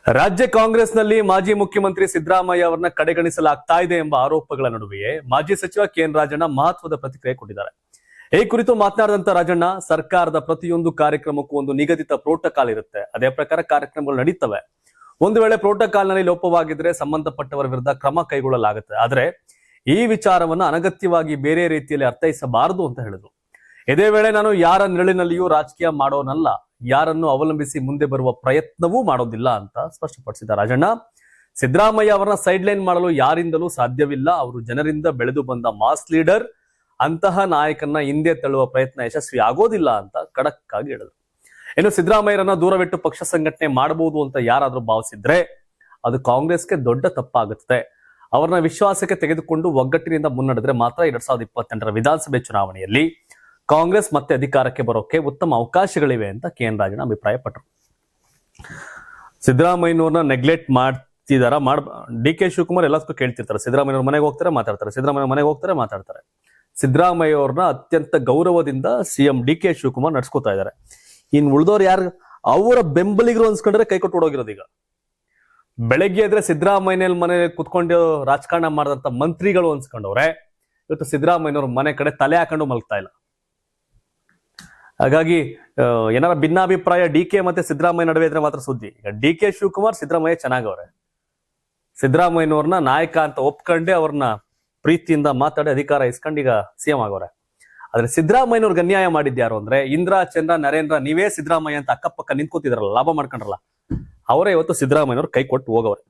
ರಾಜ್ಯ ಕಾಂಗ್ರೆಸ್ನಲ್ಲಿ ಮಾಜಿ ಮುಖ್ಯಮಂತ್ರಿ ಸಿದ್ದರಾಮಯ್ಯ ಅವರನ್ನ ಕಡೆಗಣಿಸಲಾಗ್ತಾ ಇದೆ ಎಂಬ ಆರೋಪಗಳ ನಡುವೆಯೇ ಮಾಜಿ ಸಚಿವ ಕೆಎನ್ ರಾಜಣ್ಣ ಮಹತ್ವದ ಪ್ರತಿಕ್ರಿಯೆ ಕೊಟ್ಟಿದ್ದಾರೆ. ಈ ಕುರಿತು ಮಾತನಾಡಿದಂತ ರಾಜಣ್ಣ, ಸರ್ಕಾರದ ಪ್ರತಿಯೊಂದು ಕಾರ್ಯಕ್ರಮಕ್ಕೂ ಒಂದು ನಿಗದಿತ ಪ್ರೋಟೋಕಾಲ್ ಇರುತ್ತೆ. ಅದೇ ಪ್ರಕಾರ ಕಾರ್ಯಕ್ರಮಗಳು ನಡೀತವೆ. ಒಂದು ವೇಳೆ ಪ್ರೋಟೋಕಾಲ್ನಲ್ಲಿ ಲೋಪವಾಗಿದ್ರೆ ಸಂಬಂಧಪಟ್ಟವರ ವಿರುದ್ಧ ಕ್ರಮ ಕೈಗೊಳ್ಳಲಾಗುತ್ತೆ. ಆದ್ರೆ ಈ ವಿಚಾರವನ್ನು ಅನಗತ್ಯವಾಗಿ ಬೇರೆ ರೀತಿಯಲ್ಲಿ ಅರ್ಥೈಸಬಾರದು ಅಂತ ಹೇಳಿದ್ರು. ಇದೇ ವೇಳೆ ನಾನು ಯಾರ ನೆರಳಿನಲ್ಲಿಯೂ ರಾಜಕೀಯ ಮಾಡೋನಲ್ಲ, ಯಾರನ್ನು ಅವಲಂಬಿಸಿ ಮುಂದೆ ಬರುವ ಪ್ರಯತ್ನವೂ ಮಾಡೋದಿಲ್ಲ ಅಂತ ಸ್ಪಷ್ಟಪಡಿಸಿದ ರಾಜಣ್ಣ, ಸಿದ್ದರಾಮಯ್ಯ ಅವರನ್ನ ಸೈಡ್ ಲೈನ್ ಮಾಡಲು ಯಾರಿಂದಲೂ ಸಾಧ್ಯವಿಲ್ಲ. ಅವರು ಜನರಿಂದ ಬೆಳೆದು ಬಂದ ಮಾಸ್ ಲೀಡರ್. ಅಂತಹ ನಾಯಕನ್ನ ಹಿಂದೆ ತಳ್ಳುವ ಪ್ರಯತ್ನ ಯಶಸ್ವಿ ಆಗೋದಿಲ್ಲ ಅಂತ ಖಡಕ್ ಆಗಿ ಹೇಳಿದ್ರು. ಇನ್ನು ಸಿದ್ದರಾಮಯ್ಯರನ್ನ ದೂರವಿಟ್ಟು ಪಕ್ಷ ಸಂಘಟನೆ ಮಾಡಬಹುದು ಅಂತ ಯಾರಾದ್ರೂ ಭಾವಿಸಿದ್ರೆ ಅದು ಕಾಂಗ್ರೆಸ್ಗೆ ದೊಡ್ಡ ತಪ್ಪಾಗುತ್ತೆ. ಅವರನ್ನ ವಿಶ್ವಾಸಕ್ಕೆ ತೆಗೆದುಕೊಂಡು ಒಗ್ಗಟ್ಟಿನಿಂದ ಮುನ್ನಡೆದ್ರೆ ಮಾತ್ರ 2028ರ ವಿಧಾನಸಭೆ ಚುನಾವಣೆಯಲ್ಲಿ ಕಾಂಗ್ರೆಸ್ ಮತ್ತೆ ಅಧಿಕಾರಕ್ಕೆ ಬರೋಕೆ ಉತ್ತಮ ಅವಕಾಶಗಳಿವೆ ಅಂತ ಕೆಎನ್ ರಾಜಣ್ಣ ಅಭಿಪ್ರಾಯಪಟ್ಟರು. ಸಿದ್ದರಾಮಯ್ಯನವ್ರನ್ನ ನೆಗ್ಲೆಕ್ಟ್ ಮಾಡ್ತಿದಾರ. ಡಿ ಕೆ ಶಿವಕುಮಾರ್ ಎಲ್ಲದಕ್ಕೂ ಕೇಳ್ತಿರ್ತಾರೆ. ಸಿದ್ದರಾಮಯ್ಯವ್ರ ಮನೆಗೆ ಹೋಗ್ತಾರೆ, ಮಾತಾಡ್ತಾರೆ. ಸಿದ್ದರಾಮಯ್ಯ ಮನೆಗೆ ಹೋಗ್ತಾರೆ, ಮಾತಾಡ್ತಾರೆ. ಸಿದ್ದರಾಮಯ್ಯ ಅವ್ರನ್ನ ಅತ್ಯಂತ ಗೌರವದಿಂದ ಸಿಎಂ ಡಿ ಕೆ ಶಿವಕುಮಾರ್ ನಡ್ಸ್ಕೊತಾ ಇದ್ದಾರೆ. ಇನ್ ಉಳಿದವ್ರು ಯಾರು ಅವರ ಬೆಂಬಲಿಗರು ಅನ್ಸ್ಕೊಂಡ್ರೆ ಕೈ ಕೊಟ್ಟು ಓಡೋಗಿರೋದು. ಈಗ ಬೆಳಗ್ಗೆ ಎದ್ರೆ ಸಿದ್ದರಾಮಯ್ಯ ಮನೆ ಕುತ್ಕೊಂಡು ರಾಜಕಾರಣ ಮಾಡಿದಂತ ಮಂತ್ರಿಗಳು ಅನ್ಸ್ಕೊಂಡವ್ರೆ ಇವತ್ತು ಸಿದ್ದರಾಮಯ್ಯನವ್ರ ಮನೆ ಕಡೆ ತಲೆ ಹಾಕೊಂಡು ಮಲ್ಗ್ತಾ ಇಲ್ಲ. ಹಾಗಾಗಿ ಏನಾರ ಭಿನ್ನಾಭಿಪ್ರಾಯ ಡಿ ಕೆ ಮತ್ತೆ ಸಿದ್ದರಾಮಯ್ಯ ನಡುವೆ ಇದ್ರೆ ಮಾತ್ರ ಸುದ್ದಿ. ಈಗ ಡಿ ಕೆ ಶಿವಕುಮಾರ್ ಸಿದ್ದರಾಮಯ್ಯ ಚೆನ್ನಾಗವ್ರೆ. ಸಿದ್ದರಾಮಯ್ಯನವ್ರನ್ನ ನಾಯಕ ಅಂತ ಒಪ್ಕೊಂಡೆ ಅವ್ರನ್ನ ಪ್ರೀತಿಯಿಂದ ಮಾತಾಡಿ ಅಧಿಕಾರ ಇಸ್ಕೊಂಡು ಈಗ ಸಿಎಂ ಆಗವ್ರೆ. ಆದ್ರೆ ಸಿದ್ದರಾಮಯ್ಯನವ್ರಿಗೆ ಅನ್ಯಾಯ ಮಾಡಿದ್ಯಾರು ಅಂದ್ರೆ ಇಂದ್ರ, ಚಂದ್ರ, ನರೇಂದ್ರ, ನೀವೇ ಸಿದ್ದರಾಮಯ್ಯ ಅಂತ ಅಕ್ಕಪಕ್ಕ ನಿಂತ್ಕೋತಿದ್ರಲ್ಲ, ಲಾಭ ಮಾಡ್ಕೊಂಡ್ರಲ್ಲ, ಅವರೇ ಇವತ್ತು ಸಿದ್ದರಾಮಯ್ಯನವ್ರು ಕೈ ಕೊಟ್ಟು ಹೋಗವ್ರೆ.